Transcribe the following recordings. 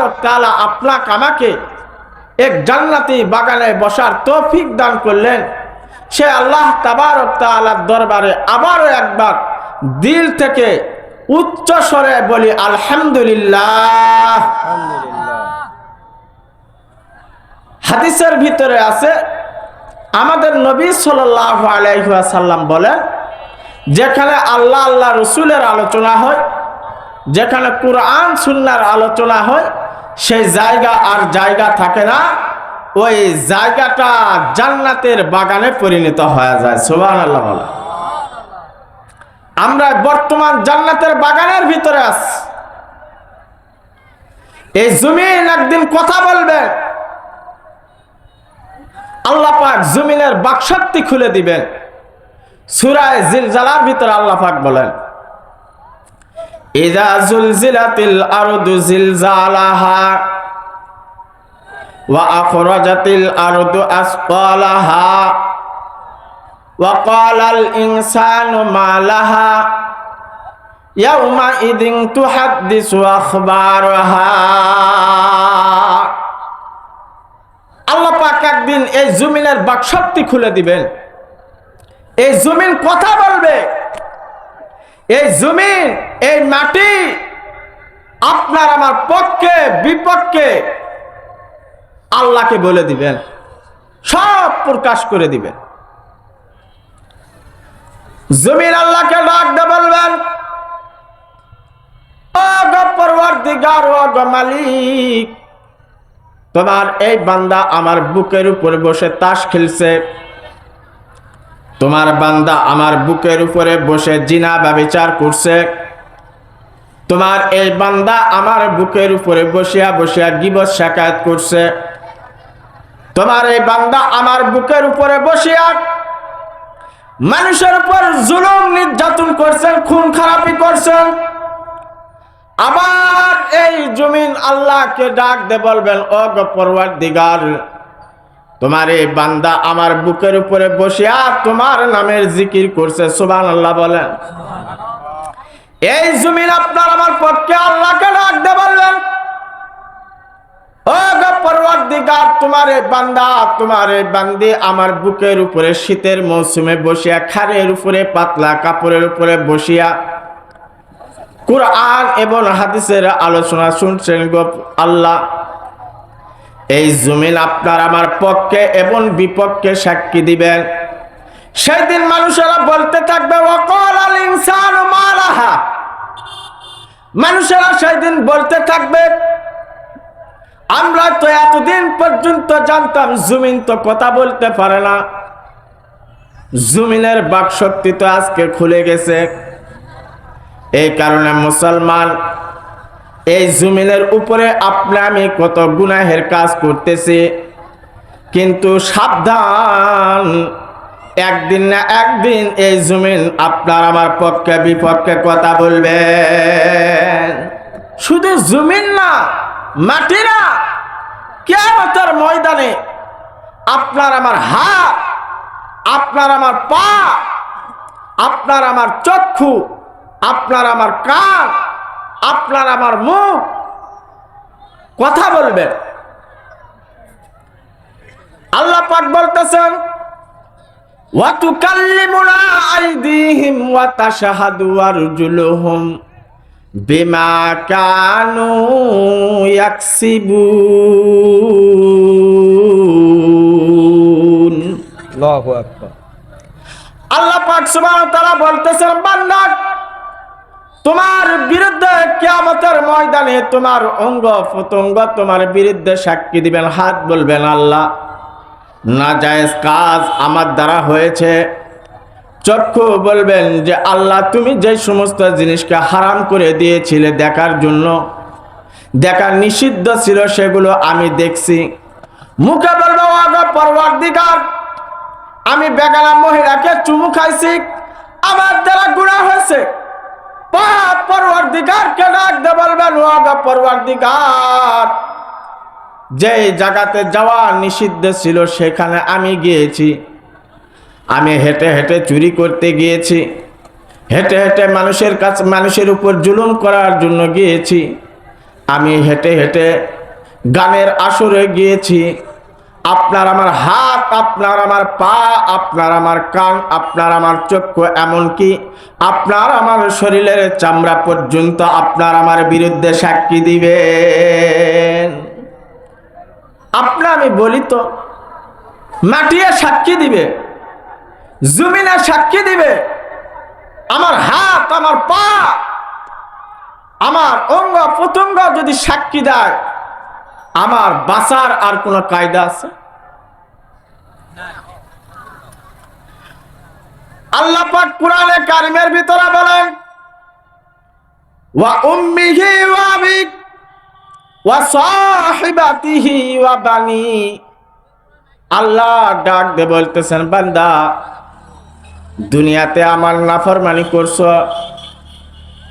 তাবারক তাআলা আপনাকে আমাকে এক জান্নাতি বাগানে বসার তৌফিক দান করলেন, সে আল্লাহ তাবারক তাআলার দরবারে আবারও একবার দিল থেকে উচ্চ স্বরে বলি আলহামদুলিল্লাহ। হাদিসের ভিতরে আছে, আমাদের নবী সাল্লাল্লাহু আলাইহি ওয়াসাল্লাম বলেন, যেখানে আল্লাহ আল্লাহ রসুলের আলোচনা হয়, যেখানে কুরআন সুন্নাহর আলোচনা হয়, সেই জায়গা আর জায়গা থাকে না, ওই জায়গাটা জান্নাতের বাগানে পরিণত হয়ে যায়। সুবহানাল্লাহ। আমরা বর্তমান জান্নাতের বাগানের ভিতরে আছি। এই জমিন একদিন কথা বলবে, আল্লাহ পাক জমিনের বাকশক্তি খুলে দিবেন। সূরা জিলজালার ভিতরে আল্লাহ পাক বলেন, ইযা জুলজিলাতিল আরদু জিলজালাহা ওয়া আখরাজাতিল আরদু আসকালাহা ওয়া ক্বালাল ইনসানু মা লাহা ইয়াউমা ইদিন তুহাদ্দিসু আখবারাহা। আল্লাহ পাক একদিন এই জমিনের বাকশক্তি খুলে দিবেন, এই জমিন কথা বলবে, এই জমিন এই মাটি আপনার আমার পক্ষে বিপক্ষে আল্লাহকে বলে দিবেন, সব প্রকাশ করে দিবেন। জমিন আল্লাহকে ডাক দিয়ে বলবেন, ও গো পরওয়ারদিগার, ও গো মালিক, তোমার এই বান্দা আমার বুকের উপরে বসে তাস খেলছে, তোমার বান্দা আমার বুকের উপরে বসে জিনা ব্যভিচার করছে, তোমার এই বান্দা আমার বুকের উপরে বসিয়া বসিয়া গীবত শিকায়ত করছে, তোমার এই বান্দা আমার বুকের উপরে বসিয়া মানুষের উপর জুলুম নির্যাতন করছেন, খুন খারাপি করছেন। আবার এই জমিন আল্লাহকে ডাক দে বলবেন, ও গো পরওয়ারদিগার, তোমার এই বান্দা আমার বুকের উপরে বসিয়া তোমার নামের জিকির করছে। সুবহানাল্লাহ বলেন। এই জমিন আপনার আমার পক্ষে আল্লাহকে ডাক দে বলবেন, ও গো পরওয়ারদিগার, তোমার এই বান্দা তোমার এই বান্দি আমার বুকের উপরে শীতের মৌসুমে বসিয়া খাড়ের উপরে পাতলা কাপড়ের উপরে বসিয়া কুরআন এবং হাদিসের আলোচনা শুনছেন গো আল্লাহ। এই জমিন আপনার আমার পক্ষে এবং বিপক্ষে সাক্ষী দিবেন। সেই দিন মানুষেরা বলতে থাকবে, ওয়াকালাল ইনসানু মা লাহা, মানুষেরা সেই দিন বলতে থাকবে, আমরা তো এতদিন পর্যন্ত জানতাম জমিন তো কথা বলতে পারে না, জমিনের বাকশক্তি তো আজকে খুলে গেছে। এই কারণে মুসলমান, এই জমিনের উপরে আপনি আমি কত গুনাহের কাজ করতেছি, কিন্তু সাবধান, একদিন না একদিন এই জমিন আপনার আমার পক্ষে বিপক্ষে কথা বলবে। শুধু জমিন না, মাটি না, কিয়ামতের ময়দানে আপনার আমার হাত, আপনার আমার পা, আপনার আমার চক্ষু, আপনার আমার কান, আপনার আমার মুখ কথা বলবে। আল্লাহ পাক বলতেছেন, ওয়া তুকাল্লিমুনা আইদিহিম ওয়া তাশহাদু আরজুলুহুম বিমা কানু ইয়াকসিবুন। আল্লাহু আকবার। আল্লাহ পাক সুবহানাহু ওয়া তাআলা বলতেছেন, বান্দা, তোমার বিরুদ্ধে কিয়ামতের ময়দানে তোমার অঙ্গ প্রত্যঙ্গ তোমার বিরুদ্ধে সাক্ষী দিবেন। হাত বলবেন, আল্লাহ, নাজায়েজ কাজ আমার দ্বারা হয়েছে। চক্ষু বলবেন যে আল্লাহ, তুমি যে সমস্ত জিনিসকে হারাম করে দিয়েছিলে দেখার জন্য, দেখা নিষিদ্ধ ছিল, সেগুলো আমি দেখছি। মুখে বলবে, ও গো পরওয়ারদিগার, আমি বেগানা মহিলাকে চুমু খাইছি, আমার দ্বারা গুনাহ হয়েছে। পরওয়ারদিগারকে ডাক দে বলবেন, ও গো পরওয়ারদিগার, যে জায়গাতে যাওয়া নিষিদ্ধ ছিল সেখানে আমি গিয়েছি, আমি হেঁটে হেঁটে চুরি করতে গিয়েছি, হেঁটে হেঁটে মানুষের কাছে মানুষের উপর জুলুম করার জন্য গিয়েছি, আমি হেঁটে হেঁটে গানের আসরে গিয়েছি, আপনার আমার হাত, আপনার আমার পা, আপনার আমার কান, আপনার আমার চক্ষু, এমনকি আপনার আমার শরীরের চামড়া পর্যন্ত আপনার আমার বিরুদ্ধে সাক্ষী দিবেন। আপনার আমি বলি তো, মাটিয়ে সাক্ষী দিবে, জমিনে সাক্ষী দিবে, আমার হাত, আমার পা, আমার অঙ্গ প্রত্যঙ্গ যদি সাক্ষী দেয়, আমার বাঁচার আর কোন কায়দা আছে? আল্লাহ পাক কুরআনে কারিমের ভিতরে বলেন, ওয়া উম্মিহি ওয়া আবিক ওয়া সাহিবাতিহি ওয়া বানি। আল্লাহ ডাক দিয়ে বলতেছেন, বান্দা দুনিয়াতে আমার নাফরমানি করছো,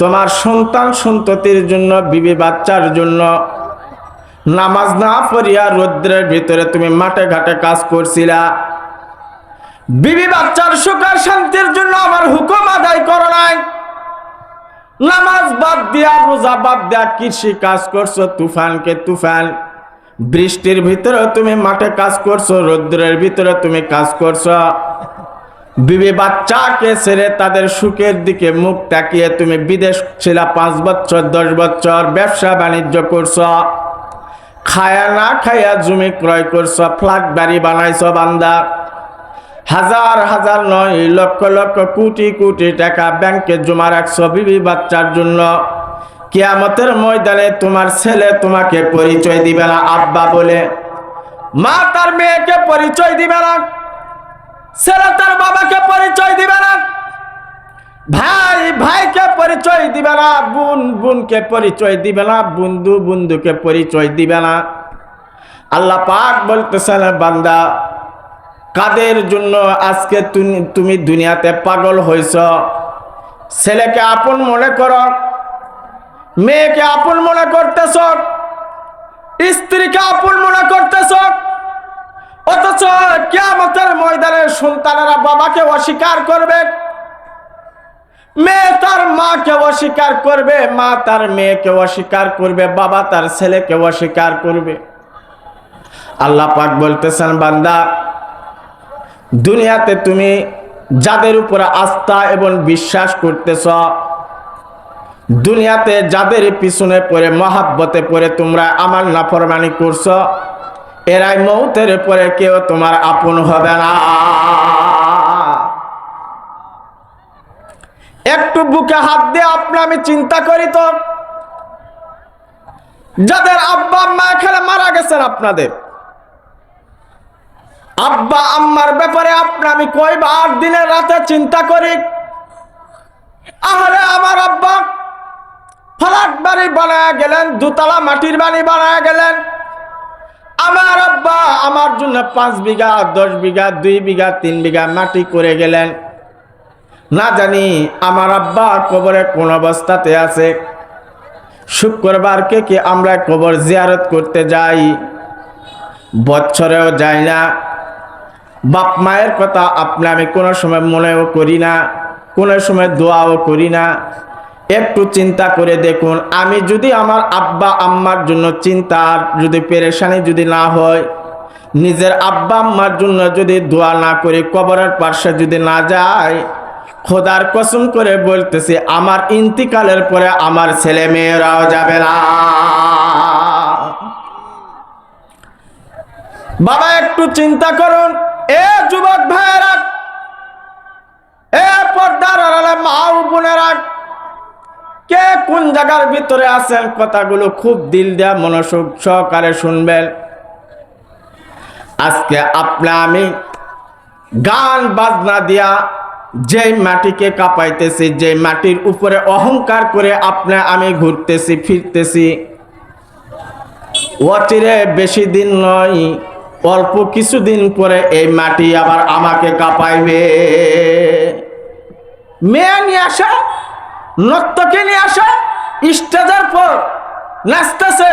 তোমার সন্তান সন্ততির জন্য, বিবি বাচ্চার জন্য নামাজ না পড়িয়া রৌদ্রের ভিতরে তুমি মাঠে ঘাটে কাজ করছিলা, বিবি বাচ্চার সুখ আর শান্তির জন্য আমার হুকুম আদায় করো নাই, নামাজ বাদ দিয়া, রোজা বাদ দিয়া কৃষি কাজ করছো, তুফানকে তুফান, বৃষ্টির ভিতরে তুমি মাঠে কাজ করছো, রৌদ্রের ভিতরে তুমি কাজ করছো, বিবি বাচ্চাকে ছেড়ে তাদের সুখের দিকে মুখ তাকিয়ে তুমি বিদেশ ছিলা 5 বছর 10 বছর, ব্যবসা বাণিজ্য করছো, খায়া না খায়া জমি ক্রয় করছো, ফ্ল্যাট বাড়ি বানাইছো, বান্দা হাজার হাজার নয়, লক্ষ লক্ষ কোটি কোটি টাকা ব্যাংকে জমা রাখছো বিবি বাচ্চার জন্য। কিয়ামতের ময়দানে তোমার ছেলে তোমাকে পরিচয় দিবে না আব্বা বলে, মা তার মেয়েকে পরিচয় দিবে না, ছেলে তার বাবাকে পরিচয় দিবে না, ভাই ভাইকে পরিচয় দিবে না, বোন বোনকে পরিচয় দিবে না, বন্ধু বন্ধুকে পরিচয় দিবে না। আল্লাহ পাক বলতেছেন, বান্দা কাদের জন্য আজকে তুমি দুনিয়াতে পাগল হইছ? ছেলেকে আপন মনে করো, মেয়েকে আপন মনে করতেছ, স্ত্রীকে আপন মনে করতেছ, অথচ কিয়ামতের ময়দানে সন্তানেরা বাবাকে অস্বীকার করবে, মেয়ে তার মাকে অস্বীকার করবে, মা তার মেয়েকে অস্বীকার করবে, বাবা তার ছেলেকে অস্বীকার করবে। আল্লাহ পাক বলতেছেন, বান্দা দুনিয়াতে তুমি যাদের উপরে আস্থা এবং বিশ্বাস করতেছ, দুনিয়াতে যাদের পিছনে পড়ে মহাব্বতে পড়ে তোমরা আমার নাফরমানি করছো, এরাই মৌতের পরে কেউ তোমার আপন হবে না। একটু বুকে হাত দিয়ে আমি চিন্তা করি তো, যাদের আব্বা আম্মা এখানে মারা গেছেন, আপনাদের আব্বা আম্মার ব্যাপারে আমি কয়বার দিনের রাতে চিন্তা করি, আরে আমার আব্বা ফ্ল্যাট বাড়ি বানায় গেলেন, দুতলা মাটির বাড়ি বানায় গেলেন, আমার আব্বা আমার জন্য 5 বিঘা 10 বিঘা 2 বিঘা 3 বিঘা মাটি করে গেলেন, না জানি আমার আব্বা কবরে কোন অবস্থাতে আছে। শুক্রবারকে কি আমরা কবর জিয়ারত করতে যাই? বছরেও যাই না। বাপ মায়ের কথা আমি কোনো সময় মনেও করি না, কোনো সময় দোয়াও করি না। একটু চিন্তা করে দেখুন, আমি যদি আমার আব্বা আম্মার জন্য চিন্তার যদি পেরেশানি যদি না হয়, নিজের আব্বা আম্মার জন্য যদি দোয়া না করি, কবরের পাশে যদি না যাই, খোদার কসম করে বলতেছি আমার ইন্তিকালের পরে আমার ছেলে মেয়েরাও যাবে না। বাবা একটু চিন্তা করুন, এ যুবক ভাইয়েরা, এ পর্দার আড়ালে মা ও বোনেরা, কে কোন জায়গার ভিতরে আছেন কথাগুলো খুব দিল দেয়া মনোযোগ সহকারে শুনবেন। আজকে আমি গান বাজনা দিয়া যেই মাটিকে কাঁপাইতেছি, যে মাটির উপরে অহংকার করে আমি ঘুরতেছি ফিরতেছি, অচিরে বেশি দিন নয়, অল্প কিছুদিন পরে এই মাটি আবার আমাকে কাঁপাইবে। মেয়ে নিয়ে আসা, নর্তকে নিয়ে আসা, স্টেজের পর নাচতেছে,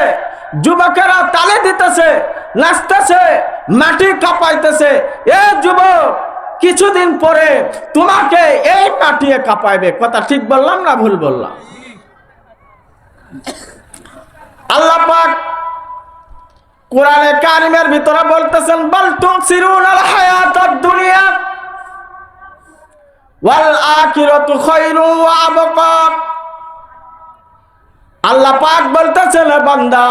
যুবকেরা তালে দিতেছে, নাচতেছে, মাটি কাঁপাইতেছে। এ যুবক, কিছুদিন পরে তোমাকে এই মাটিয়ে কাঁপাইবে। কথা ঠিক বললাম না ভুল বললাম? আল্লাহ পাক কোরআনে কারিমের ভিতরে বলতেছেন বাল তুসিরুনাল হায়াতাদ দুনিয়া ওয়াল আখিরাতু খায়রু ওয়া আবকা। আল্লাহ পাক বলতেছেন বান্দা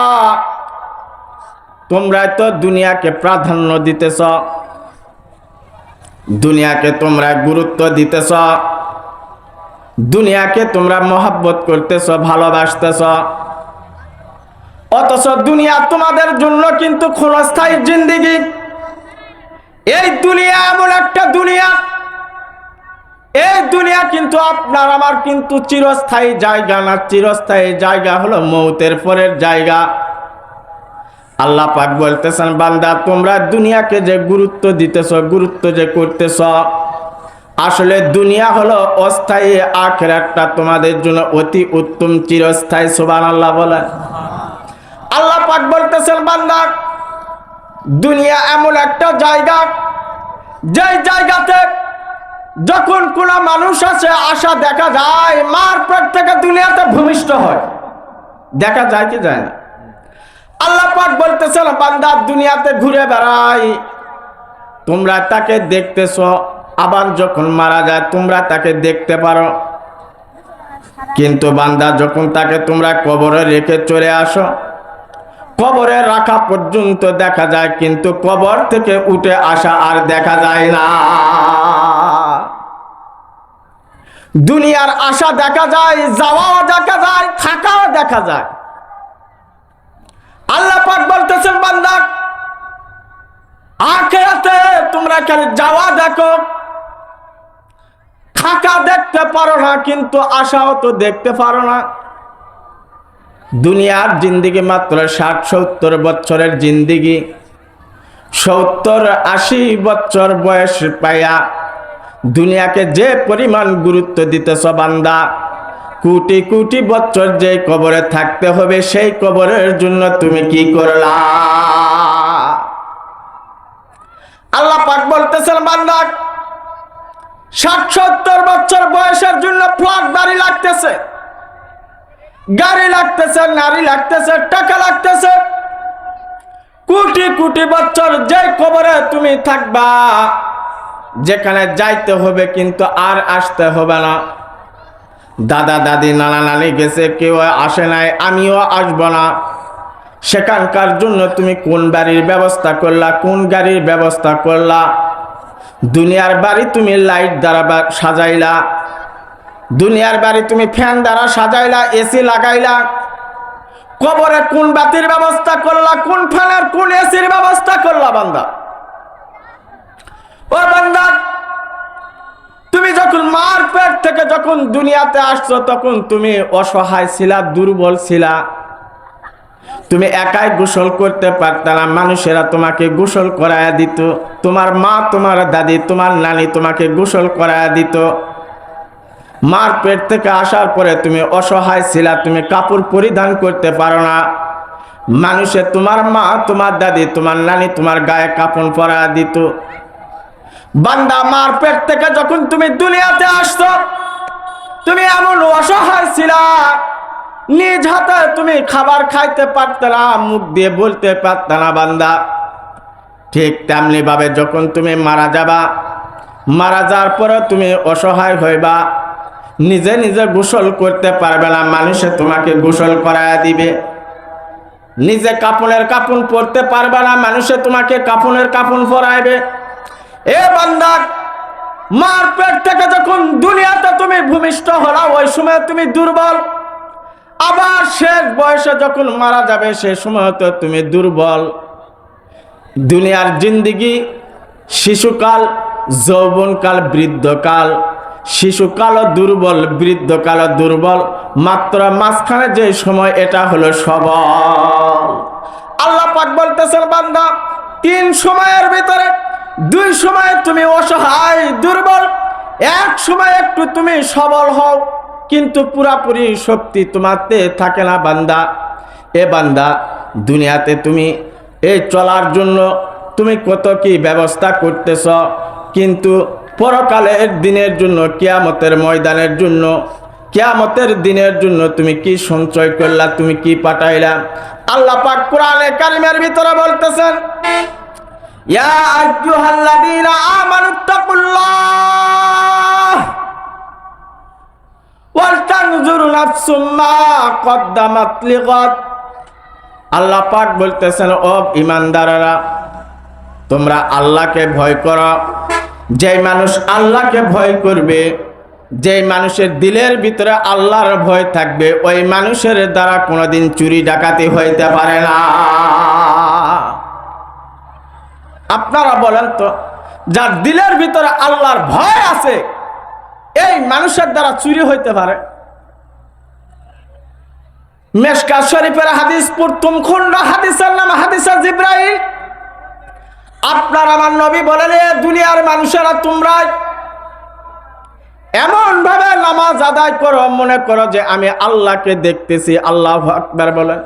তোমরা তো দুনিয়াকে প্রাধান্য দিতেছ, দুনিয়াকে তোমরা গুরুত্ব দিতেছ, দুনিয়াকে তোমরা মহব্বত করতেছ, ভালোবাসতেছ, অথচ দুনিয়া তোমাদের জন্য কিন্তু ক্ষণস্থায়ী জিন্দেগি। এই দুনিয়া এমন একটা দুনিয়া, এই দুনিয়া কিন্তু আপনার আমার কিন্তু চিরস্থায়ী জায়গা না, চিরস্থায়ী জায়গা হলো মৌতের পরের জায়গা। আল্লাহ পাক বলতেছেন বান্দা তোমরা দুনিয়াকে যে গুরুত্ব দিতেছ, গুরুত্ব যে করতেছ, আসলে দুনিয়া হলো অস্থায়ী, আখিরাতটা তোমাদের জন্য অতি উত্তম চিরস্থায়ী। সুবহানাল্লাহ বলেন। আল্লাহ পাক বলতেছেন বান্দা দুনিয়া এমন একটা জায়গা, যেই জায়গাতে যখন কোন মানুষ আছে আশা দেখা যায় মার পেট থেকে দুনিয়াতে ভূমিষ্ঠ হয়, দেখা যায় কি যায় না? আল্লাহ পাক বলতেছেন বান্দা দুনিয়াতে ঘুরে বেড়াই, তোমরা তাকে দেখতেছ, আবার যখন মারা যায় তোমরা তাকে দেখতে পারো, কিন্তু বান্দা যখন তাকে তোমরা কবরে রেখে চলে আসো, কবরে রাখা পর্যন্ত দেখা যায়, কিন্তু কবর থেকে উঠে আসা আর দেখা যায় না। দুনিয়ার আশা দেখা যায়, যাওয়াও দেখা যায়, থাকাও দেখা যায়। আল্লাহ পাক বলতেছেন বান্দা আখিরাতে তোমরা খালি যাওয়া দেখো, থাকা দেখতে পারো না, কিন্তু আশাও তো দেখতে পারো না। দুনিয়ার জিন্দেগি মাত্র 60-70 বছরের জিন্দেগি, 70-80 বছর বয়স পাইয়া দুনিয়াকে যে পরিমাণ গুরুত্ব দিতেছ বান্দা, কোটি কোটি বছর যে কবরে থাকতে হবে, সেই কবরের জন্য তুমি কি করলা? আল্লাহ পাক বলতেছেন বান্দা 60-70 বছর বয়সের জন্য ফ্ল্যাট বাড়ি লাগতেছে, গাড়ি লাগতেছে, নারী লাগতেছে, টাকা লাগতেছে, কোটি কোটি বছর যে কবরে তুমি থাকবা, যেখানে যাইতে হবে কিন্তু আর আসতে হবে না। দাদা দাদি নানা নানি গেছে, কেউ আসে নাই, আমিও আসব না। সেখানকার জন্য তুমি কোন বাড়ির ব্যবস্থা করলা, কোন গাড়ির ব্যবস্থা করলা? দুনিয়ার বাড়ি তুমি লাইট দ্বারা সাজাইলা, দুনিয়ার বাড়ি তুমি ফ্যান দ্বারা সাজাইলা, এসি লাগাইলা। কবরে কোন বাতির ব্যবস্থা করলা, কোন ফ্যানের কোন এসির ব্যবস্থা করলা? বান্দা ও বান্দা, তুমি যখন মার পেট থেকে যখন দুনিয়াতে আসছো তখন তুমি অসহায় ছিলা, দুর্বল ছিলা, তুমি একাই গোসল করতে পারতে না, মানুষেরা তোমাকে গোসল করায়া দিত, তোমার মা, তোমার দাদি, তোমার নানি তোমাকে গোসল করায়া দিত। মার পেট থেকে আসার পরে তুমি অসহায় ছিলা, তুমি কাপড় পরিধান করতে পারো না, মানুষে তোমার মা, তোমার দাদি, তোমার নানি তোমার গায়ে কাপড় পরায়া দিত। বান্দা মার পেট থেকে যখন তুমি দুনিয়াতে আসছো, তুমি এমন অসহায় ছিলা, নিজ হাতে তুমি খাবার খাইতে পারতে না, মুখ দিয়ে বলতে পারতে না। বান্দা ঠিক তেমনি ভাবে যখন তুমি মারা যাবা, মারা যাওয়ার পরে তুমি অসহায় হইবা, নিজে নিজে গোসল করতে পারবে না, মানুষে তোমাকে গোসল করায়া দিবে। নিজে কাপড়ের কাপড় পরতে পারবে না, মানুষে তোমাকে কাপড়ের কাপড় পরাইবে। এ বান্দা, মার পেট থেকে যখন দুনিয়াতে তুমি ভূমিষ্ঠ হলা, ওই সময় তুমি দুর্বল, আবার শেষ বয়সে যখন মারা যাবে সে সময় তো তুমি দুর্বল। দুনিয়ার জিন্দেগি শিশুকাল, যৌবনকাল, বৃদ্ধকাল। শিশুকাল দুর্বল, বৃদ্ধকাল দুর্বল, মাত্র মাঝখানে যে সময় এটা হলো সবল। আল্লাহ পাক বলতেছেন বান্দা 3 সময়ের ভিতরে 2 সময় তুমি অসহায় দুর্বল, 1 সময় একটু তুমি সবল হও, কিন্তু পুরাপুরি শক্তি তোমাতে থাকে না বান্দা। এ বান্দা, দুনিয়াতে তুমি এই চলার জন্য তুমি কত কি ব্যবস্থা করতেছ, কিন্তু পরকালের দিনের জন্য, কিয়ামতের ময়দানের জন্য কিয়ামতের দিনের জন্য তুমি কি সঞ্চয় করলা, তুমি কি পাঠাইলা? আল্লাহ পাক কোরআনে কারিমের ভিতরে বলতেছেন, ইয়া আইয়ুহাল্লাযীনা আমানুত্তাকুল্লাহ ওয়াল তানজুর নাফসুম মা কদ্দামাত লিগাদ। আল্লাহ পাক বলতেছেন, ও ঈমানদাররা, তোমরা আল্লাহকে ভয় করো। যেই মানুষ আল্লাহকে ভয় করবে, যেই মানুষের দিলের ভিতরে আল্লাহর ভয় থাকবে, ওই মানুষের দ্বারা কোনোদিন চুরি ডাকাতি হইতে পারে না। আপনারা বলেন তো, যার দিলের ভিতরে আল্লাহর ভয় আছে, এই মানুষের দ্বারা চুরি হইতে পারে? মিশকাত শরীফের হাদিস, প্রথম খণ্ড, হাদিসের নাম হাদিসে জিবরাইল। আপনার আমার নবী বলেন, এ দুনিয়ার মানুষেরা, তোমরা এমন ভাবে নামাজ আদায় করো, মনে করো যে আমি আল্লাহকে দেখতেছি। আল্লাহু আকবার বলেন।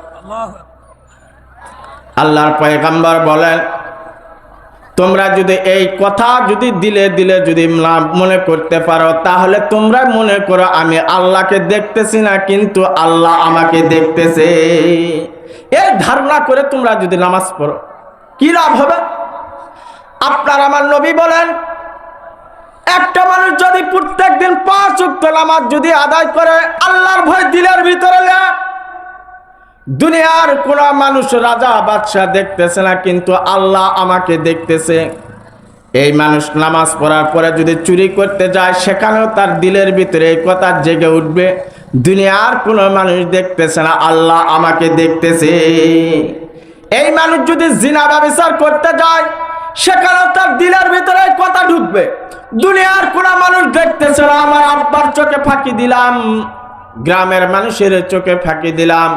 আল্লাহর পয়গম্বর বলেন, তোমরা যদি এই কথা যদি দিলে দিলে যদি না মনে করতে পারো, তাহলে তোমরা মনে করো আমি আল্লাহকে দেখতেছি না, কিন্তু আল্লাহ আমাকে দেখতেছে। এই ধারণা করে তোমরা যদি নামাজ পড়ো, কি লাভ হবে? আপনার আমার নবী বলেন, একটা মানুষ যদি প্রত্যেকদিন 5 ওয়াক্ত নামাজ যদি আদায় করে, আল্লাহর ভয় দিলের ভিতরে, দুনিয়ার কোন মানুষ রাজা বাদশাহ দেখতেছে না, কিন্তু আল্লাহ আমাকে দেখতেছে, এই মানুষ নামাজ পড়ার পরে যদি চুরি করতে যায়, সেখানেও তার দিলের ভিতরে এই কথা জেগে উঠবে, দুনিয়ার কোন মানুষ দেখতেছে না, আল্লাহ আমাকে দেখতেছে। এই মানুষ যদি জিনা ব্যভিচার করতে যায়, সেখানেও তার দিলের ভিতরে এই কথা ঢুকবে, দুনিয়ার কোন মানুষ দেখতেছে না, আমার আব্বার চোখে ফাঁকি দিলাম, গ্রামের মানুষের চোখে ফাঁকি দিলাম,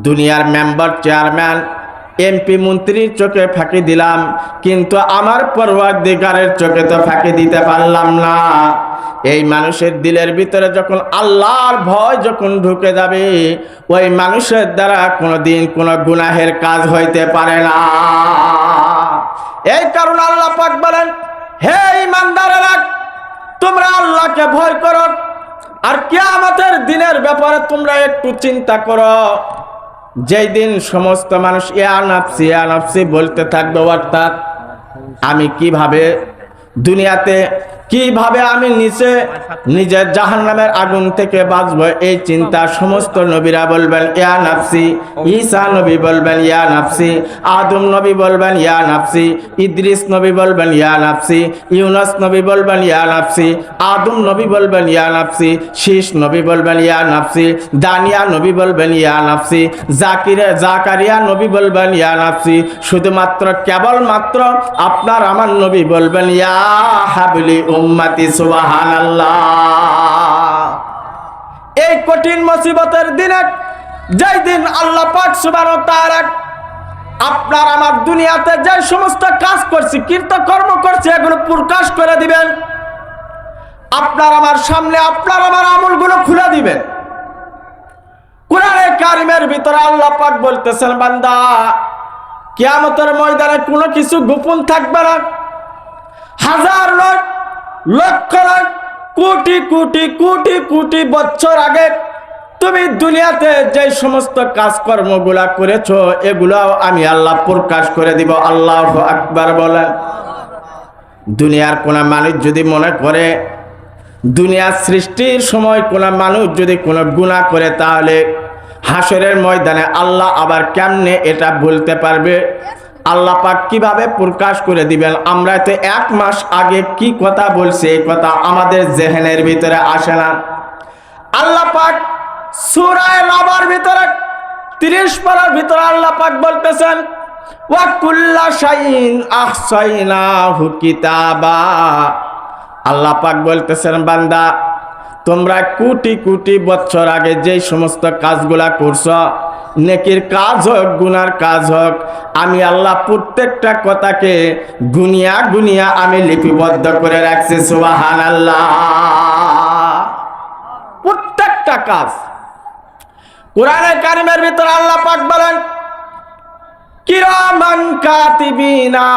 দুনিয়ার মেম্বার চেয়ারম্যান এমপি মন্ত্রীর চোখে ফাঁকি দিলাম, কিন্তু আমার পরওয়ারদিগারের চোখে তো ফাঁকি দিতে পারলাম না। এই মানুষের দিলের ভিতরে যখন আল্লাহর ভয় যখন ঢুকে যাবে, ওই মানুষের দ্বারা কোনোদিন কোনো গুনাহের কাজ হইতে পারে না। এই কারণে আল্লাহ পাক বলেন, হে ঈমানদারেরা, তোমরা আল্লাহকে ভয় করো, আর কিয়ামতের দিনের ব্যাপারে তোমরা একটু চিন্তা করো। যেই দিন সমস্ত মানুষ ইয়া নাফসি বলতে থাকবে, অর্থাৎ আমি কিভাবে দুনিয়াতে কিভাবে আমি নিজের জাহান্নামের আগুন থেকে বাঁচবো, এই চিন্তা সমস্ত নবীরা বলবেন ইয়া নাফসি। ঈসা নবী বলবেন ইয়া নাফসি, আদম নবী বলবেন ইয়া নাফসি, ইদ্রিস নবী বলবেন ইয়া নাফসি, ইউনুস নবী বলবেন ইয়া নাফসি, আদম নবী বলবেন ইয়া নাফসি, শীষ নবী বলবেন ইয়া নাফসি, দানিয়া নবী বলবেন ইয়া নাফসি, জাকারিয়া নবী বলবেন ইয়া নাফসি, শুধুমাত্র কেবলমাত্র আপনার আমার নবী বলবেন ইয়া হাবলি উম্মতি। সুবহানাল্লাহ। এই কঠিন মুসিবতের দিনে, যেই দিন আল্লাহ পাক সুবহানাহু ওয়া তাআলা আপনার আমার দুনিয়াতে যে সমস্ত কাজ করছি, কৃতকর্ম করছি, এগুলো প্রকাশ করে দিবেন, আপনার আমার সামনে আপনার আমার আমলগুলো খুলে দিবেন। কোরআনে কারিমের ভিতরে আল্লাহ পাক বলতেছেন, বান্দা, কিয়ামতের ময়দানে কোনো কিছু গোপন থাকবে না। হাজার নয়, লক্ষ নয়, কোটি কোটি কোটি কোটি বছর আগে তুমি দুনিয়াতে যে সমস্ত কাজকর্মগুলা করেছো, এগুলাও আমি আল্লাহ প্রকাশ করে দিব। আল্লাহু আকবার বলেন। দুনিয়ার কোন মানুষ যদি মনে করে, দুনিয়া সৃষ্টির সময় কোন মানুষ যদি কোনো গুনাহ করে, তাহলে হাসরের ময়দানে আল্লাহ আবার কেমনে এটা বলতে পারবে? আল্লাহ পাক কিভাবে প্রকাশ করে দিবেন? আমরা তো 1 মাস আগে কি কথা বলছি, এই কথা আমাদের জেহেনের ভিতরে আসে না। আল্লাহ পাক সূরা নাবার ভিতরে 30 পারার ভিতরে আল্লাহ পাক বলতেছেন, ওয়া কুল্লা শাইইন আহসাইনাহু কিতাবা। আল্লাহ পাক বলতেছেন, বান্দা, তোমরা কোটি কোটি বছর আগে যে সমস্ত কাজগুলা করছো, নেকির কাজ হোক গুনার কাজ হোক, আমি আল্লাহ প্রত্যেকটা কথাকে গুনিয়া গুনিয়া আমি লিপিবদ্ধ করে রাখছি। সুবহানাল্লাহ। প্রত্যেকটা কাজ। কোরআনে কারিমের ভিতরে আল্লাহ পাক বলেন, কিরামান কাতিবিনা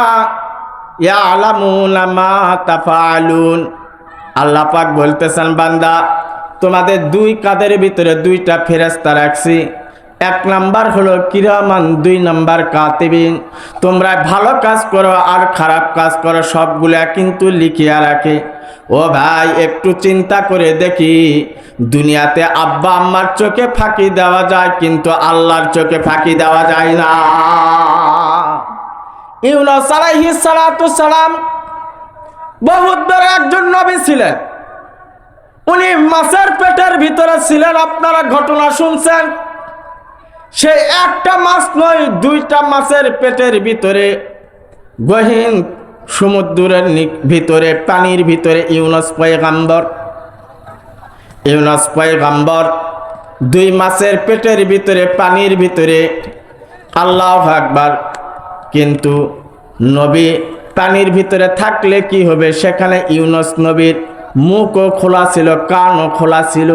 ইয়ালামুনা মা তাফআলুন। আল্লাহ পাক বলতেছেন, বান্দা, তোমাদের দুই কাঁধের ভিতরে দুইটা ফেরেশতা রাখছি। এক নাম্বার হলো কিরামান, দুই নাম্বার কাতিবিন। তোমরা ভালো কাজ করো আর খারাপ কাজ করো, সবগুলা কিন্তু লিখিয়া রাখে। ও ভাই, একটু চিন্তা করে দেখি, দুনিয়াতে আব্বা আম্মার চোখে ফাঁকি দেওয়া যায়, কিন্তু আল্লাহর চোখে ফাঁকি দেওয়া যায় না। ইউনূস আলাইহিস সালাতু সালাম বহুত বড় একজন নবী ছিলেন। উনি মাছের পেটের ভিতরে ছিলেন, আপনারা ঘটনা শুনছেন। সে একটা মাছ নয়, দুইটা মাছের পেটের ভিতরে, গহীন সমুদ্রের ভিতরে, পানির ভিতরে ইউনূস পয়গম্বর দুই মাছের পেটের ভিতরে, পানির ভিতরে। আল্লাহু আকবার। কিন্তু নবী পানির ভিতরে থাকলে কি হবে, সেখানে ইউনূস নবীর মুখও খোলা ছিল, কানও খোলা ছিল।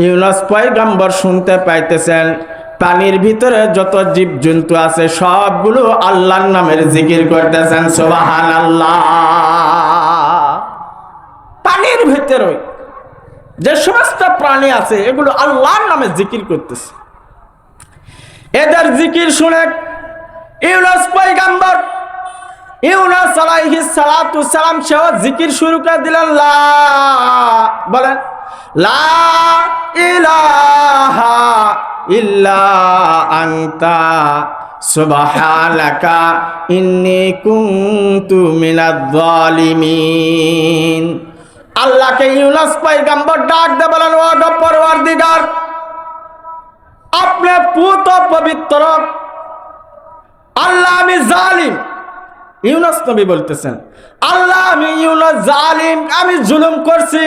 ইউনূস পয়গম্বর শুনতে পাইতেছেন পানির ভিতরে যত জীবজন্তু আছে সবগুলো আল্লাহর নামের জিকির করতেছেন, সুবহানাল্লাহ। পানির ভিতরে যে সমস্ত প্রাণী আছে এগুলো আল্লাহর নামে জিকির করতেছে। এদের জিকির শুনে ইউনূস পয়গম্বর, ইউনূস আলাইহিস সালাতু সালাম সেও জিকির শুরু করে দিলেন। বলেন, লা ইলাহা ইল্লা আনতা সুবহানাকা ইন্নী কুনতু মিনাজ জালিমিন। আল্লাহকে ইউনূস পয়গম্বর ডাক দিয়ে বলেন, ও পরওয়ারদিগার, আপনি পুত পবিত্র, আল্লাহ আমি জালিম। ইউনূস নবী বলতেছেন, আল্লাহ আমি ইউনূস জালিম, আমি জুলুম করছি।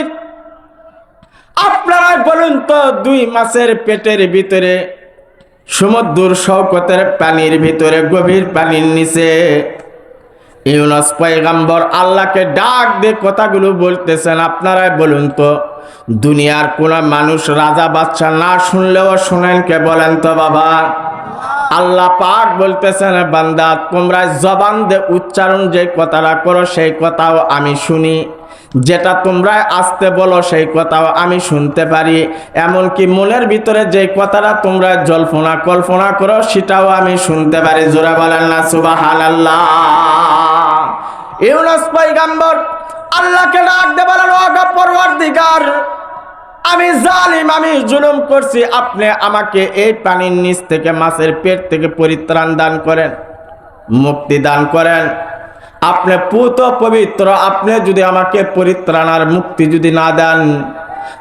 আপনারা বলুন তো, দুই মাছের পেটের ভিতরে, সমুদ্র শওকতের পানির ভিতরে, গভীর পানির নিচে ইউনূস পয়গম্বর আল্লাহকে ডাক দিয়ে কথাগুলো বলতেছেন। আপনারা বলুন তো, দুনিয়ার কোন মানুষ, রাজা বাদশা না শুনলেও শুনেন কে? বলেন তো বাবা। আল্লাহ পাক বলতেছেন, বান্দা তোমরা জবান দিয়ে উচ্চারণ যে কথাটা করো সেই কথাও আমি শুনি, যেটা তোমরা আস্তে বলো সেই কথাও আমি শুনতে পারি, এমনকি মনের ভিতরে যে কথাটা তোমরা কল্পনা করো সেটাও আমি শুনতে পারি। জোরে বলেন না সুবহানাল্লাহ। ইউনূস পয়গম্বর আল্লাহকে ডাক দিয়ে বলেন, ও পরওয়ারদিগার, আমি জালিম, আমি জুলুম করছি, আপনি আমাকে এই পানির নিচ থেকে, মাছের পেট থেকে পরিত্রাণ দান করেন, মুক্তি দান করেন। আপনি পুত পবিত্র, আপনি যদি আমাকে পরিত্রাণ আর মুক্তি যদি না দেন,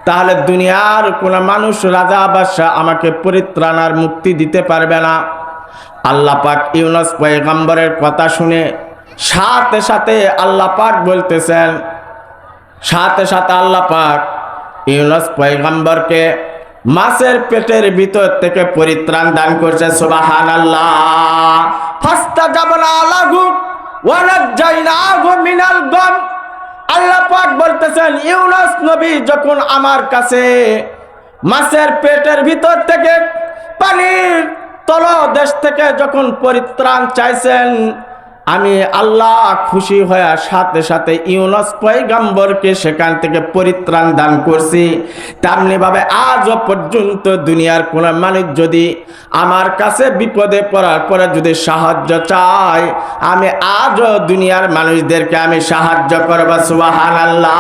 তাহলে দুনিয়ার কোন মানুষ, রাজা বাদশা আমাকে পরিত্রাণ আর মুক্তি দিতে পারবে না। আল্লাহ পাক ইউনূস পয়গম্বরের কথা শুনে সাথে সাথে আল্লাহ পাক বলতেছেন, সাথে সাথে আল্লাহ পাক ইউনূস পয়গম্বরকে মাছের পেটের ভিতর থেকে পরিত্রাণ দান করছে, সুবহানাল্লাহ। ফাস্তাজাবনা লাহু ওয়া নাজ্জাইনাহু মিনাল গাম। আল্লাহ পাক বলতেছেন, ইউনূস নবী যখন আমার কাছে মাছের পেটের ভিতর থেকে, পানির তলদেশ থেকে যখন পরিত্রাণ চাইছেন, আমি আল্লাহ খুশি হয়ে সাথে সাথে ইউনূস পয়গম্বরকে সেখান থেকে পরিত্রাণ দান করছি। তেমনি ভাবে আজও পর্যন্ত দুনিয়ার কোন মানুষ যদি আমার কাছে বিপদে পড়ার পরে যদি সাহায্য চায়, আমি আজও দুনিয়ার মানুষদেরকে আমি সাহায্য করব, সুবহানাল্লাহ।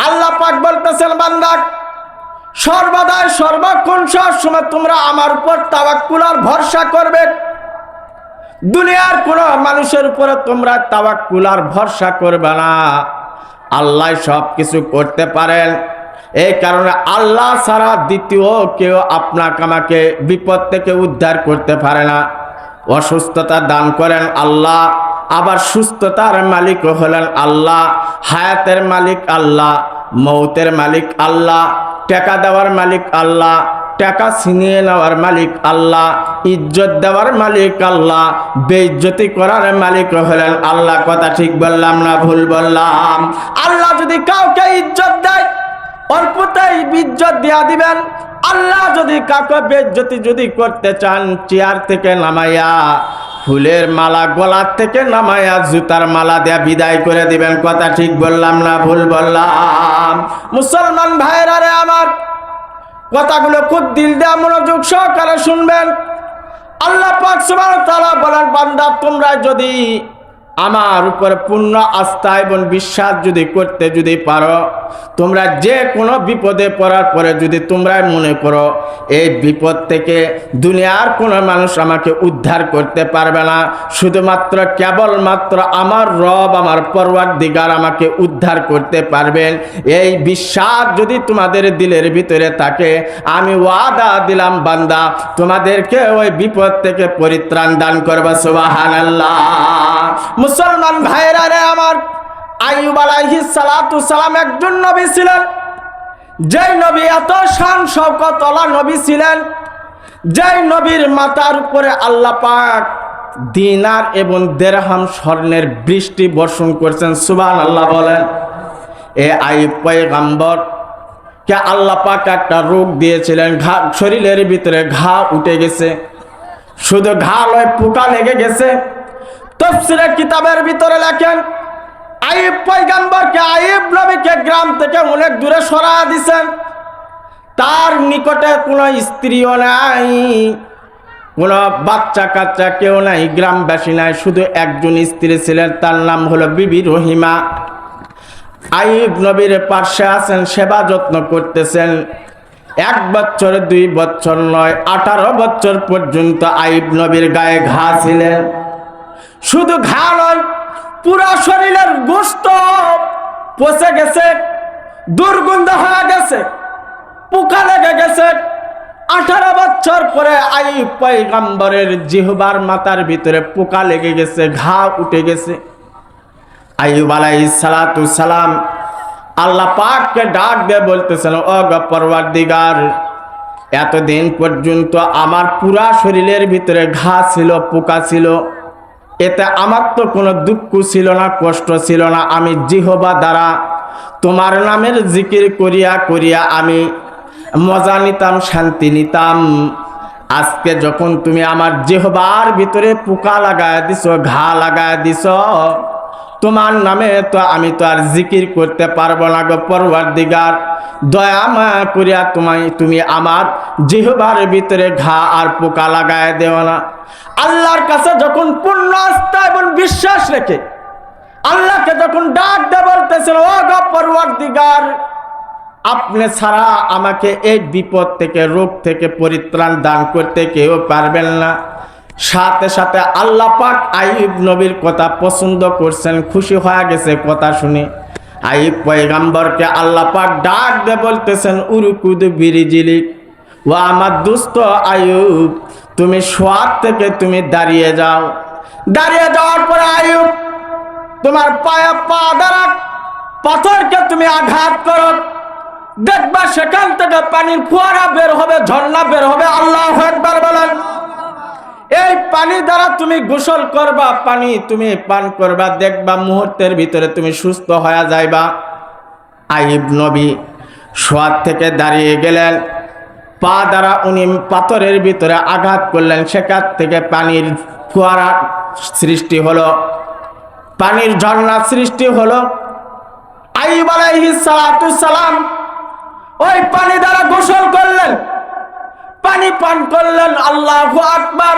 আল্লাহ পাক বলতেছেন, বান্দা সর্বদাই সর্বক্ষণ সবসময় তোমরা আমার উপর তাওয়াক্কুল আর ভরসা করবে। দুনিয়ার কোন মানুষের উপরে তোমরা তাওয়াক্কুল আর ভরসা করবে না। আল্লাহ সব কিছু করতে পারেন, এই কারণে আল্লাহ ছাড়া দ্বিতীয় কেউ আপনাকে আমাকে বিপদ থেকে উদ্ধার করতে পারে না। অসুস্থতা দান করেন আল্লাহ, আবার সুস্থতার মালিকও হলেন আল্লাহ। হায়াতের মালিক আল্লাহ, মৌতের মালিক আল্লাহ, টাকা দেওয়ার মালিক আল্লাহ, টাকা ছিনিয়ে নেওয়ার মালিক আল্লাহ, ইজ্জত দেওয়ার মালিক আল্লাহ, বেইজ্জতি করার মালিক হলেন আল্লাহ। কথা ঠিক বললাম না ভুল বললাম? আল্লাহ যদি কাউকে ইজ্জত দেয়, অল্পতেই ইজ্জত দিয়া দিবেন। আল্লাহ যদি কাউকে বেইজ্জতি যদি করতে চান, চেয়ার থেকে নামাইয়া ফুলের মালা গলার থেকে নামায়া জুতার মালা দেয়া বিদায় করে দিবেন। কথা ঠিক বললাম না ভুল বললাম? মুসলমান ভাইরা রে আমার, কথাগুলো খুব দিল দেয়া মনোযোগ সহকারে শুনবেন। আল্লাহ পাক সুবহানাহু ওয়া তাআলা বলেন, বান্দা তোমরা যদি আমার উপরে পূর্ণ আস্থা এবং বিশ্বাস যদি করতে যদি পারো, তোমরা যে কোনো বিপদে পড়ার পরে যদি তোমরা মনে করো এই বিপদ থেকে দুনিয়ার কোনো মানুষ আমাকে উদ্ধার করতে পারবে না, শুধুমাত্র কেবলমাত্র আমার রব আমার পরওয়ারদিগার আমাকে উদ্ধার করতে পারবেন, এই বিশ্বাস যদি তোমাদের দিলের ভিতরে থাকে, আমি ওয়াদা দিলাম বান্দা তোমাদেরকে ওই বিপদ থেকে পরিত্রাণ দান করবে। সুবহানাল্লাহ। মুসলমান ভাইরা রে আমার, আইয়ুব আলাইহিস সালাতু সালাম একজন নবী ছিলেন, যেই নবী এত শান শওকত ওয়ালা নবী ছিলেন, যেই নবীর মাথার উপরে আল্লাহ পাক দিনার এবং দিরহাম স্বর্ণের বৃষ্টি বর্ষণ করছেন। সুবহানাল্লাহ বলেন। এ আইয়ুব পয়গম্বর কে আল্লাহ পাক একটা রোগ দিয়েছিলেন, শরীরের ভিতরে ঘা উঠে গেছে, শুধু ঘা লয় পোকা লেগে গেছে। তাফসীরের কিতাবের ভিতরে লেখেন, আইয়ুব পয়গম্বরকে, আইয়ুব নবীকে গ্রাম থেকে অনেক দূরে সরায়া দিয়েছেন। তার নিকটে কোনো স্ত্রীও নাই, কোনো বাচ্চা কাচ্চা কেউ নাই, গ্রামবাসী নাই, শুধু একজন স্ত্রী ছিলেন, তার নাম হলো বিবি রহিমা। আইয়ুব নবীর পাশে আছেন, সেবা যত্ন করতেছেন। 1 বছর 2 বছর নয়, 18 বছর পর্যন্ত আইয়ুব নবীর গায়ে ঘা ছিলেন। শুধু ঘা নয়, পুরা শরীরের গোশত পচে গেছে, দুর্গন্ধ হয়ে গেছে, পোকা লেগে গেছে। 18 বছর পরে আইয়ুব পয়গম্বরের জিহ্বার মাথার ভিতরে পোকা লেগে গেছে, ঘা উঠে গেছে। আইয়ুব আলাইহিস সালাতু সালাম আল্লাহ পাককে ডাক দিয়ে বলতেছেন, ও গো পরওয়ারদিগার, এতদিন পর্যন্ত আমার পুরা শরীরের ভিতরে ঘা ছিল, পোকা ছিল, এতে আমার তো কোনো দুঃখ ছিল না, কষ্ট ছিল না। আমি জিহ্বা দ্বারা তোমার নামের জিকির করিয়া করিয়া আমি মজা নিতাম, শান্তি নিতাম। আজকে যখন তুমি আমার জিহ্বার ভিতরে পোকা লাগায় দিছো, ঘা লাগায় দিছো, তোমার নামে তো আমি তো আর জিকির করতে পারবো না গো পরওয়ারদিগার, দয়া মায়া করিয়া তুমি আমার জিহ্বার ভিতরে ঘা আর পোকা লাগায় দেও না। আল্লাহর কাছে যখন পূর্ণ আস্থা এবং বিশ্বাস রেখে আল্লাহকে যখন ডাক দিয়ে বলতেছিল, ও গো পরওয়ারদিগার, আপনি ছাড়া আমাকে এই বিপদ থেকে, রোগ থেকে পরিত্রাণ দান করতে কেউ পারবেন না। সাথে সাথে আল্লাহ পাক আইয়ুব নবীর কথা পছন্দ করছেন, খুশি হয়ে গেছে কথা শুনে। আইয়ুব পয়গম্বরকে আল্লাহ পাক ডাক দিয়ে বলতেছেন, উরকুদ বিরিজিলিক, ও আমার দুস্থ আইয়ুব, তুমি শোয়ার থেকে তুমি দাঁড়িয়ে যাও। দাঁড়িয়ে যাওয়ার পরে আইয়ুব তোমার পায়ে পা দ্বারা পাথরকে তুমি আঘাত করো, দেখবা সেখান থেকে পানির ফোয়ারা বের হবে, ঝর্ণা বের হবে। আল্লাহু আকবার বলেন। এই পানি দ্বারা তুমি গোসল করবা, পানি তুমি পান করবা, দেখবা মুহূর্তের ভিতরে তুমি সুস্থ হয়ে যাইবা। আইয়ুব নবী শোয়ার থেকে দাঁড়িয়ে গেলেন, পা দ্বারা উনি পাথরের ভিতরে আঘাত করলেন, সেখান থেকে পানির ফোয়ারা সৃষ্টি হলো, পানির ঝর্ণা সৃষ্টি হলো। আইয়ুব আলাইহিস সালাতু সালাম ওই পানি দ্বারা গোসল করলেন, পানি পান করলেন। আল্লাহু আকবার।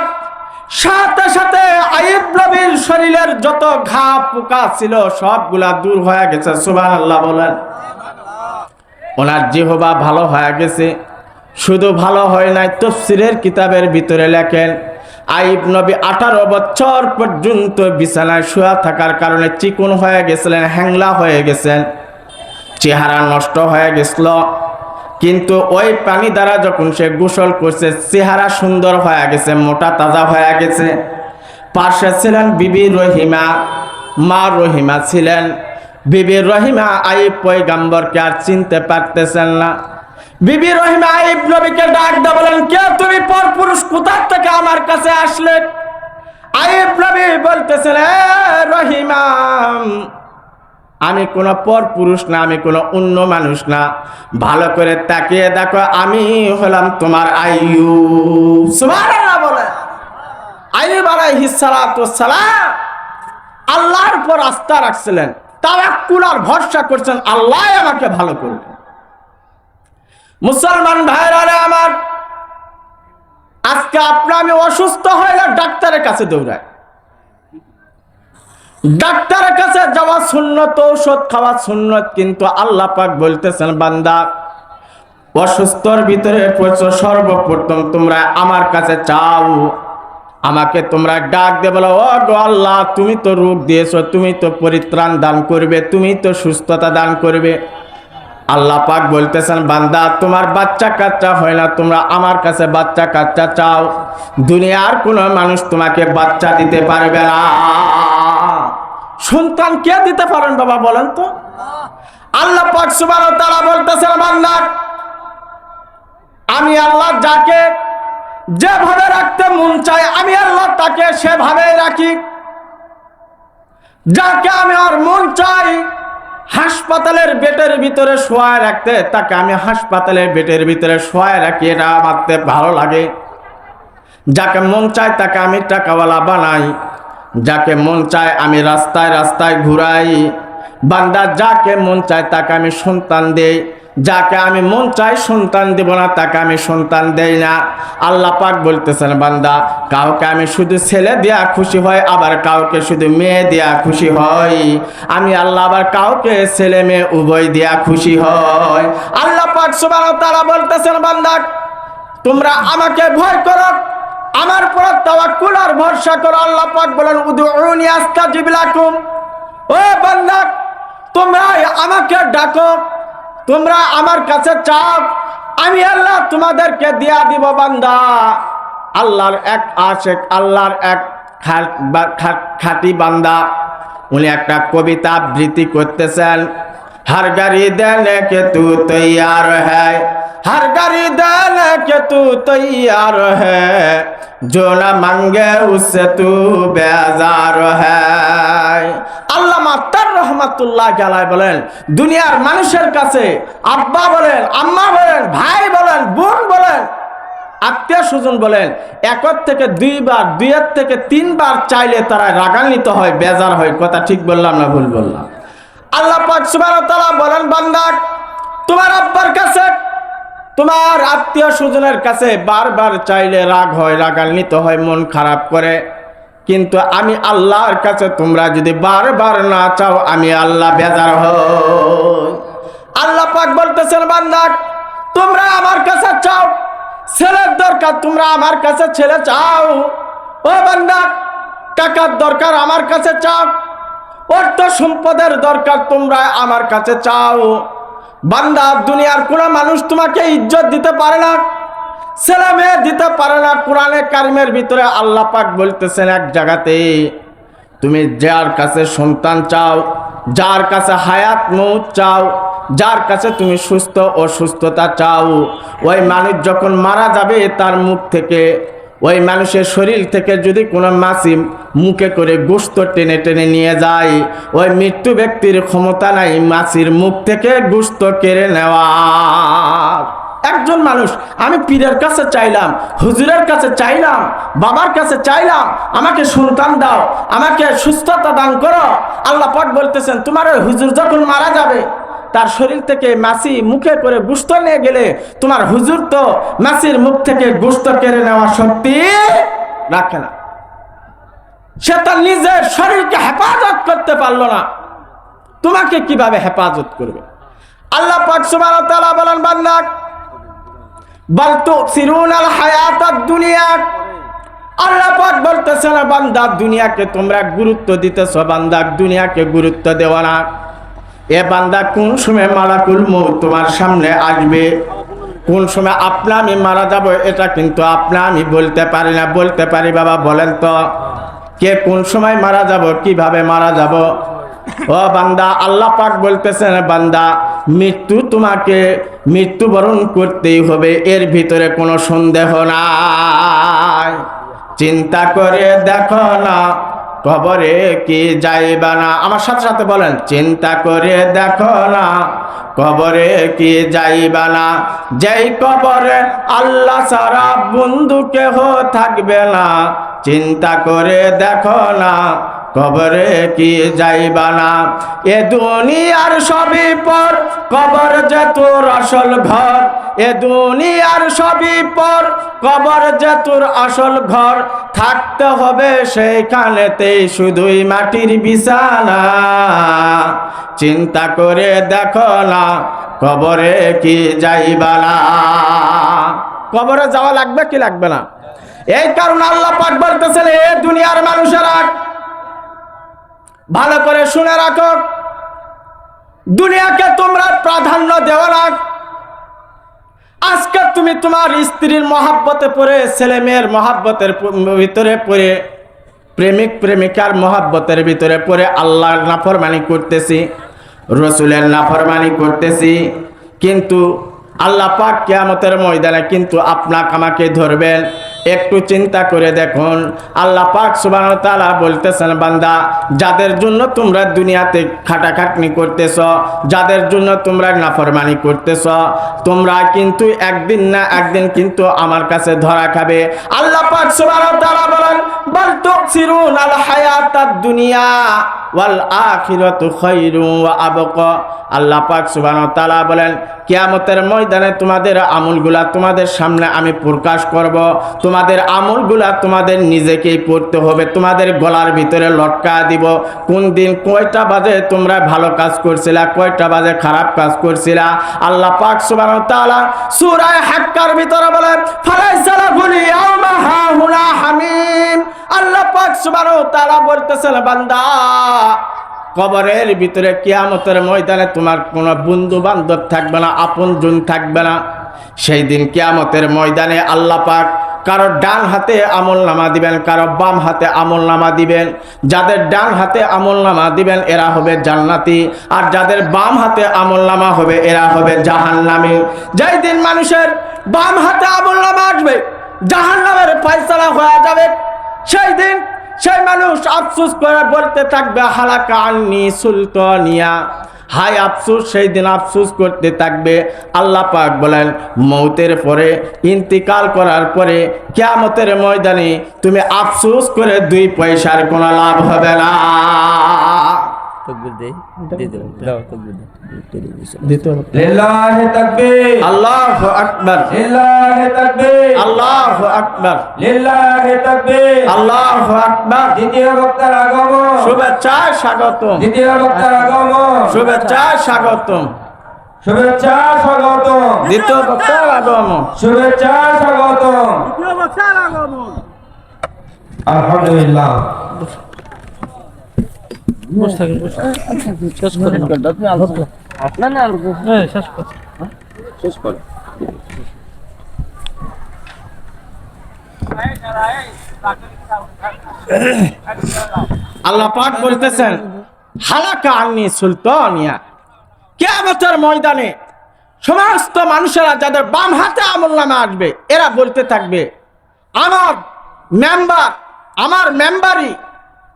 সাথে সাথে আইয়ুব নবীর শরীরের যত ঘা পোকা ছিল সবগুলা দূর হয়ে গেছে। সুবহানাল্লাহ বলেন। ওনার জিহ্বা ভালো হয়ে গেছে। শুধু ভালো হয় নাই, তাফসীরের কিতাবের ভিতরে লেখেন, আইয়ুব নবী 18 বছর পর্যন্ত বিছানায় শুয়ে থাকার কারণে চিকন হয়ে গেছিলেন, হ্যাংলা হয়ে গেছেন, চেহারা নষ্ট হয়ে গেছিল। কিন্তু ওই পানি দ্বারা যখন সে গোসল করছে, চেহারা সুন্দর হয়ে গেছে, মোটা তাজা হয়ে গেছে। পাশে ছিলেন বিবি রহিমা, মা রহিমা ছিলেন। বিবি রহিমা আইয়ুব পয়গম্বরকে আর চিনতে পারতেছেন না। বিবি রহিমা আইয়ুব নবীকে ডাক দিয়ে বলেন, কে তুমি, পরপুরুষ কোথা থেকে আমার কাছে আসলে? আইয়ুব নবী বলতেছেন, রহিমা, আমি কোনো পরপুরুষ না, আমি কোনো অন্য মানুষ না, ভালো করে তাকিয়ে দেখো, আমি হলাম তোমার আইয়ুব। সুবহানাল্লাহ বলে। আইয়ুব আলাইহিস সালাতু ওয়াস সালাম আল্লাহর উপর আস্থা রাখছিলেন, তাওয়াক্কুল আর ভরসা করছেন আল্লাহ আমাকে ভালো করবে। মুসলমান ভাইরা আমার, আজকে আমি অসুস্থ হইলে ডাক্তারের কাছে দৌড়াই। ডাক্তারের কাছে যাওয়া সুন্নত, ঔষধ খাওয়া সুন্নত, কিন্তু আল্লাহ পাক বলতেছেন বান্দা অসুস্থর ভিতরে পড়ছো, সর্বপ্রথম তোমরা আমার কাছে চাও, আমাকে তোমরা ডাক দিয়ে বলো ও গো আল্লাহ তুমি তো রোগ দিয়েছো, তুমি তো পরিত্রাণ দান করবে, তুমি তো সুস্থতা দান করবে। আল্লাহ পাক বলতেছেন বান্দা তোমার বাচ্চা কাচ্চা হয় না, তোমরা আমার কাছে বাচ্চা কাচ্চা চাও। দুনিয়ার কোনো মানুষ তোমাকে বাচ্চা দিতে পারবে না। সন্তান কে দিতে পারেন বাবা বলেন তো? আল্লাহ পাক সুবহানাহু ওয়া তাআলা বলতেছেন বান্দা আমি আল্লাহ যাকে যেভাবে রাখতে মন চাই আমি আল্লাহ তাকে সেভাবেই রাখি। যাকে আমি আর মন চাই হাসপাতালের বেডের ভিতরে শোয়ায় রাখতে, তাকে আমি হাসপাতালের বেডের ভিতরে শোয়ায় রাখি, এটা আমাকে ভালো লাগে। যাকে মন চায় তাকে আমি টাকাওয়ালা বানাই, যাকে মন চায় আমি রাস্তায় রাস্তায় ঘুরাই। বান্দা যাকে মন চায় তাকে আমি সন্তান দেই, যাকে আমি মন চাই সন্তান দেব না তাকে আমি সন্তান দেই না। আল্লাহ পাক বলতেছেন বান্দা কাউকে আমি শুধু ছেলে দেয়া খুশি হয়, আবার কাউকে শুধু মেয়ে দেয়া খুশি হয়। আমি আল্লাহ আবার কাউকে ছেলে মেয়ে উভয় দেয়া খুশি হয়। আল্লাহ পাক সুবহানাহু ওয়া তাআলা বলতেছেন বান্দা তোমরা আমাকে ভয় করো, আমার উপর তাওয়াক্কুল আর ভরসা করো। আল্লাহ পাক বলেন উদউনি আস্তাজিব লাকুম। ও বান্দা তোমরা আমাকে ডাকো, তোমরা আমার কাছে চাও, আমি আল্লাহ তোমাদেরকে দিয়া দিব। বান্দা আল্লাহর এক আশিক, আল্লাহর এক খাঁটি বান্দা, উনি একটা কবিতা আবৃত্তি করতেছেন। हर गाड़ी देने के तू तैयार है, हर गाड़ी देने के तू तैयार है, जो न मांगे उससे तू बेजार है। আল্লামা তার রহমাতুল্লাহ আলাইহি বলেন দুনিয়ার মানুষের কাছে আব্বা বলেন, আম্মা বলেন, ভাই বলেন, বোন বলেন, আত্মীয় স্বজন বলেন, একর থেকে দুইবার, দুইয়ের থেকে তিনবার চাইলে তারা রাগান্বিত হয়, বেজার হয়। কথা ঠিক বললাম না ভুল বললাম? আল্লাহ পাক সুবহানাহু ওয়া তাআলা বলেন বান্দা তোমার আব্বার কাছে, তোমার আত্মীয় স্বজনের কাছে বারবার চাইলে রাগ হয়, রাগান্বিত হয়, মন খারাপ করে। কিন্তু আমি আল্লাহর কাছে তোমরা যদি বারবার না চাও আমি আল্লাহ বেজার হই। আল্লাহ পাক বলতেছেন বান্দা তোমরা আমার কাছে চাও, ছেলের দরকার তোমরা আমার কাছে ছেলে চাও। ও বান্দা টাকার দরকার আমার কাছে চাও, অর্থ সম্পদের দরকার তোমরা আমার কাছে চাও। বান্দা দুনিয়ার কোন মানুষ তোমাকে ইজ্জত দিতে পারে না, ছেলে মেয়ে দিতে পারে না। কোরআনে কারিমের ভিতরে আল্লাহ পাক বলতেছেন এক জায়গাতে তুমি যার কাছে সন্তান চাও, যার কাছে হায়াত মৌত চাও, যার কাছে তুমি সুস্থ অসুস্থতা চাও, ওই মানুষ যখন মারা যাবে তার মুখ থেকে, ওই মানুষের শরীর থেকে যদি কোনো মাছি মুখে করে গোশত টেনে টেনে নিয়ে যায়, ওই মৃত্যু ব্যক্তির ক্ষমতা নাই মাছির মুখ থেকে গোশত কেড়ে নেওয়া। একজন মানুষ আমি পীরের কাছে চাইলাম, হুজুরের কাছে চাইলাম, বাবার কাছে চাইলাম আমাকে সন্তান দাও, আমাকে সুস্থতা দান করো। আল্লাহ পাক বলতেছেন তোমার ওই হুজুর যখন মারা যাবে তার শরীর থেকে মাছি মুখে করে গোশত নিয়ে গেলে তোমার হুজুর তো মাছির মুখ থেকে গোশত কেড়ে নেওয়া শক্তি রাখে না। সে তার নিজের শরীরকে হেফাজত করতে পারলো না, তোমাকে কিভাবে হেফাজত করবে? আল্লাহ পাক সুবহানাহু ওয়া তাআলা বলেন বান্দা বাল তুসিরুনাল হায়াতাদ দুনিয়া। আল্লাহ পাক বলতেছেন বান্দা দুনিয়াকে তোমরা গুরুত্ব দিতেছো, বান্দা দুনিয়াকে গুরুত্ব দেওয়া না। এ বান্দা কোন সময় মালাকুল মউত তোমার সামনে আসবে, কোন সময় আপনা আমি মারা যাব এটা কিন্তু আপনা আমি বলতে পারি না। বলতে পারি বাবা বলেন তো কে কোন সময় মারা যাব, কিভাবে মারা যাব? ও বান্দা আল্লাহ পাক বলতেছেন বান্দা মৃত্যু তোমাকে মৃত্যুবরণ করতেই হবে, এর ভিতরে কোনো সন্দেহ নাই। চিন্তা করে দেখো না কবরে কি যাইবা না। আমার সাথে সাথে বলেন চিন্তা করে দেখো না কবরে কি যাইবা না। যেই কবরে আল্লাহ ছাড়া বন্ধু কেহ থাকবে না, চিন্তা করে দেখো না কবরে কি যাইবা না। এ দুনিয়ার সবই পর, কবর যে তোর আসল ঘর। এ দুনিয়ার সবই পর, কবর যে তোর আসল ঘর। থাকতে হবে সেইখানেতেই শুধুই মাটির বিছানা। চিন্তা করে দেখো না কবরে কি যাইবা না। কবরে যাওয়া লাগবে কি লাগবে না? এই কারণে আল্লাহ পাক বলতেছেন, এ দুনিয়ার মানুষেরা ভালো করে শুনে রাখো, দুনিয়াকে তোমরা প্রাধান্য দেও না। আজকে তুমি তোমার স্ত্রীর মহাব্বতে পড়ে, ছেলে মেয়ের মহাব্বতের ভিতরে পড়ে, প্রেমিক প্রেমিকার মহাব্বতের ভিতরে পড়ে আল্লাহর নাফরমানি করতেছি, রসুলের নাফরমানি করতেছি। কিন্তু আল্লাহ পাক কিয়ামতের ময়দানে কিন্তু আপনাকে আমাকে ধরবেন। একটু চিন্তা করে দেখুন, আল্লাহ পাক সুবহানাহু ওয়া তাআলা বলতেছেন, বান্দা যাদের জন্য তোমরা দুনিয়াতে খাটাখাটনি করতেছ, যাদের জন্য তোমরা নাফরমানি করতেছ, তোমরা কিন্তু একদিন না একদিন কিন্তু আমার কাছে ধরা খাবে। আল্লাহ পাক সুবহানাহু ওয়া তাআলা বলেন, বাল তুকসিরুনাল হায়াতাদ দুনিয়া ওয়াল আখিরাতু খায়রুন ওয়া আবকা। আল্লাহ পাক সুবহানাহু ওয়া তাআলা বলেন, কিয়ামতের ময়দানে তোমাদের আমলগুলা তোমাদের সামনে আমি প্রকাশ করব। তোমাদের আমলগুলা তোমাদের নিজেকেই পড়তে হবে, তোমাদের গলার ভিতরে লটকা দিব। কোন দিন কয়টা বাজে তোমরা ভালো কাজ করছিলা, কয়টা বাজে খারাপ কাজ করছিলা। আল্লাহ পাক সুবহানাহু ওয়া তাআলা সূরা হাক্কার ভিতরে বলেন, ফালাইসা লাহুল ইয়াওমা হাহুনা হামিম। আল্লাহ পাক সুবহানাহু ওয়া তাআলা বলতেছেন, বান্দা কবরের ভিতরে কিয়ামতের ময়দানে তোমার কোনো বন্ধু বান্ধব থাকবে না, আপনজন থাকবে না। সেই দিন কিয়ামতের ময়দানে আল্লাহ পাক কারো ডান হাতে আমলনামা দিবেন, কারো বাম হাতে আমলনামা দিবেন। যাদের ডান হাতে আমলনামা দিবেন এরা হবে জান্নাতি, আর যাদের বাম হাতে আমলনামা হবে এরা হবে জাহান্নামী। যেই দিন মানুষের বাম হাতে আমলনামা আসবে, জাহান্নামের ফয়সালা হয়ে যাবে, সেই দিন সেই মানুষ আফসোস করে বলতে থাকবে, হালাকা আন্নি সুলতানিয়া। হায় আফসোস, সেই দিন আফসোস করতে থাকবে। আল্লাহ পাক বলেন, মৌতের পরে, ইন্তিকাল করার পরে কিয়ামতের ময়দানে তুমি আফসোস করে 2 পয়সার কোনো লাভ হবে না। লিল্লাহি তাকবীর, আল্লাহু আকবার, লিল্লাহি তাকবীর, আল্লাহু আকবার, লিল্লাহি তাকবীর, আল্লাহু আকবার। দ্বিতীয় বক্তার আগমন, শুভেচ্ছা স্বাগতম, দ্বিতীয় বক্তার আগমন, শুভেচ্ছা স্বাগতম, শুভেচ্ছা স্বাগতম, দ্বিতীয় বক্তার আগমন, শুভেচ্ছা স্বাগতম। আলহামদুলিল্লাহ। আল্লাহ পাক বলতেছেন, হালাকা আন্নি সুলতানিয়া। কিয়ামতের ময়দানে সমস্ত মানুষেরা যাদের বাম হাতে আমলনামা আসবে এরা বলতে থাকবে, আমার মেম্বার, আমার মেম্বারি,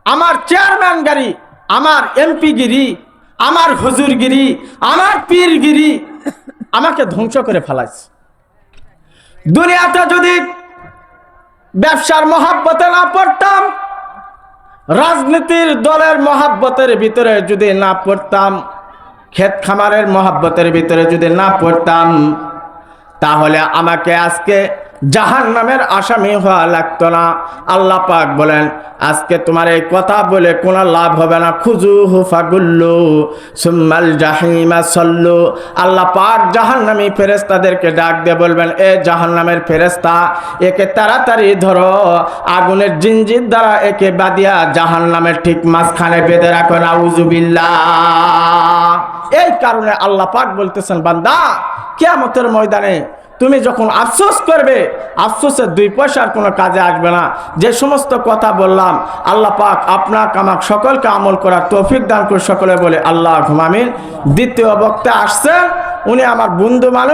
আমার চেয়ারম্যানগিরি, আমার এমপিগিরি, আমার হুজুরগিরি, আমার পীরগিরি আমাকে ধ্বংস করে ফেলাইছে। দুনিয়াতে যদি ব্যবসার মহাব্বতে না পড়তাম, রাজনীতির দলের মহাব্বতের ভিতরে যদি না পড়তাম, ক্ষেত খামারের মহাব্বতের ভিতরে যদি না পড়তাম, তাহলে আমাকে আজকে জাহান্নামের আসামি হওয়া লাগতো না। আল্লাহ পাক বলেন, আজকে তোমার এই কথা বলে কোনো লাভ হবে না। খুজুহু ফাগুল্লু সুম্মাল জাহিমা সল্লু। আল্লাহ পাক জাহান্নামী ফেরেশতাদেরকে ডাক দিয়ে বলবেন, এ জাহান্নামের ফেরেশতা, একে তাড়াতাড়ি ধরো, আগুনের জিনজির দ্বারা একে বাঁধিয়া জাহান্নামের ঠিক মাঝখানে বেঁধে রাখো। নাউযুবিল্লাহ। এই কারণে আল্লাহ পাক বলতেছেন, বান্দা কিয়ামতের ময়দানে তুমি যখন আফসোস করবে, আফসোসের 2 পয়সার কোনো কাজে আসবে না। যে সমস্ত কথা বললাম, আল্লাহ পাক আপনাকে আমাকে সকলকে আমল করার তৌফিক দান করে। সকলে বলে আল্লাহুম্মা আমিন। দ্বিতীয় বক্তা আসছেন, উনি আমার বন্ধু মানুষ।